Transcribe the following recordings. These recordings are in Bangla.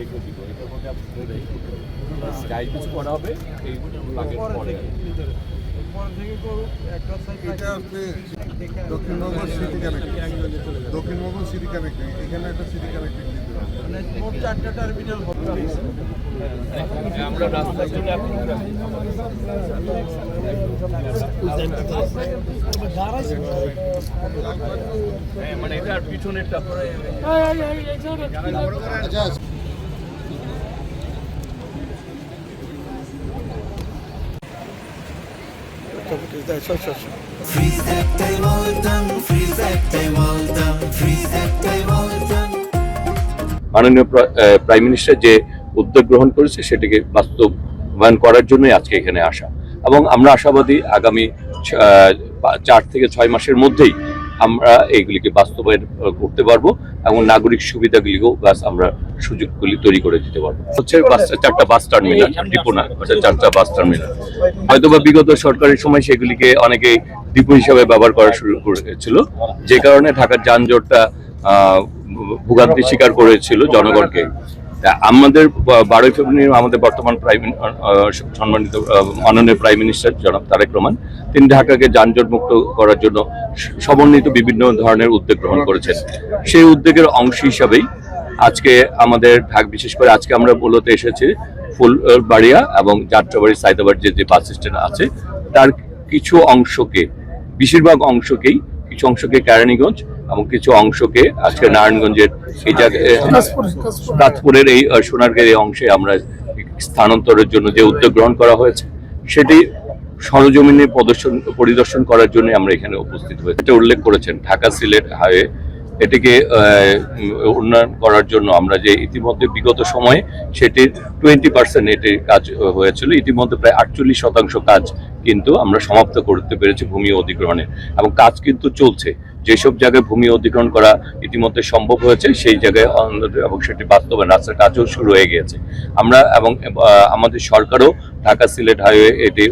রেখে দিব, এটার মধ্যে আপনাদের যাই কিছু করা হবে এই লাগে পরে। এটা আপনি Dakshinbanga city connect, Dakshinbanga city connect, এখানে একটা সিটি কানেক্টিং দিতে হবে। মোট 4টা টার্মিনাল হবে। আমরা রাস্তার জন্য মানে এটার পিছনেরটা মাননীয় প্রাইম মিনিস্টার যে উদ্যোগ গ্রহণ করেছে সেটাকে বাস্তবায়ন করার জন্যই আজকে এখানে আসা, এবং আমরা আশাবাদী আগামী 4 থেকে 6 মাসের মধ্যেই আমরা এইগুলিকে বাস্তবায়ন করতে পারবো এবং নাগরিক সুবিধাগুলিকেও আমরা সুযোগগুলি তৈরি করে দিতে পারবো। হচ্ছে 4টা বাস টার্মিনাল, ডিপো না, 4টা বাস টার্মিনাল। হয়তোবা বিগত সরকারের সময় সেগুলিকে অনেকেই ডিপো হিসাবে ব্যবহার করা শুরু করেছিল, যে কারণে ঢাকার যানজটটা ভোগান্তি স্বীকার করেছিল জনগণকে। আমাদের 12 ফেব্রুয়ারি আমাদের বর্তমান সম্মানিত মাননীয় প্রাইম মিনিস্টার জনাব তারেক রহমান, তিনি ঢাকাকে যানজট মুক্ত করার জন্য সমন্বিত বিভিন্ন ধরনের উদ্যোগ গ্রহণ করেছেন। সেই উদ্যোগের অংশ হিসাবেই আজকে আমাদের বিশেষ করে আজকে আমরা বলতে এসেছি ফুলবাড়িয়া এবং যাত্রাবাড়ি সাইদাবাদ যে বাস স্ট্যান্ড আছে তার কিছু অংশকে, বেশিরভাগ অংশকেই, কিছু অংশকে কেরানীগঞ্জ এবং কিছু অংশকে আজকে নারায়ণগঞ্জের এই জায়গায় তাজপুরের এই সোনারগাঁও এই অংশে আমরা স্থানান্তরের জন্য যে উদ্যোগ গ্রহণ করা হয়েছে সেটি সরজমিনে পরিদর্শন করার জন্য আমরা এখানে উপস্থিত হয়েছি। এটা উল্লেখ করেছেন ঢাকা সিলেট হাইওয়ে, এটিকে উন্নয়ন করার জন্য আমরা যে ইতিমধ্যে বিগত সময়ে সেটির 20% এটির কাজ হয়েছিল, ইতিমধ্যে প্রায় 48% কাজ কিন্তু আমরা সমাপ্ত করতে পেরেছি ভূমি অধিগ্রহণের, এবং কাজ কিন্তু চলছে। যেসব জায়গায় ভূমি অধিগ্রহণ করা ইতিমধ্যে সম্ভব হয়েছে সেই জায়গায় এবং সেটি বাস্তবায়ন রাস্তার কাজও শুরু হয়ে গিয়েছে। আমরা এবং আমাদের সরকারও ঢাকা সিলেট হাইওয়ে এটি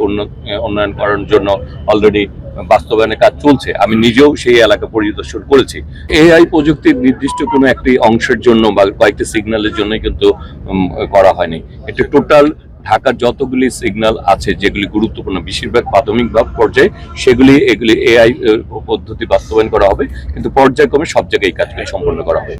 উন্নয়ন করার জন্য অলরেডি বাস্তবায়নের কাজ চলছে। আমি নিজেও সেই এলাকা পরিদর্শন করেছি। এআই প্রযুক্তির নির্দিষ্ট কোনো একটি অংশের জন্য বা কয়েকটি সিগন্যালের জন্য কিন্তু করা হয়নি, এটা টোটাল ঢাকার যতগুলি সিগন্যাল আছে যেগুলি গুরুত্বপূর্ণ বেশিরভাগ প্রাথমিক পর্যায়ে এগুলি এআই পদ্ধতি বাস্তবায়ন করা হবে, কিন্তু পর্যায়ক্রমে সব জায়গায় এই কাজগুলি সম্পন্ন করা হবে।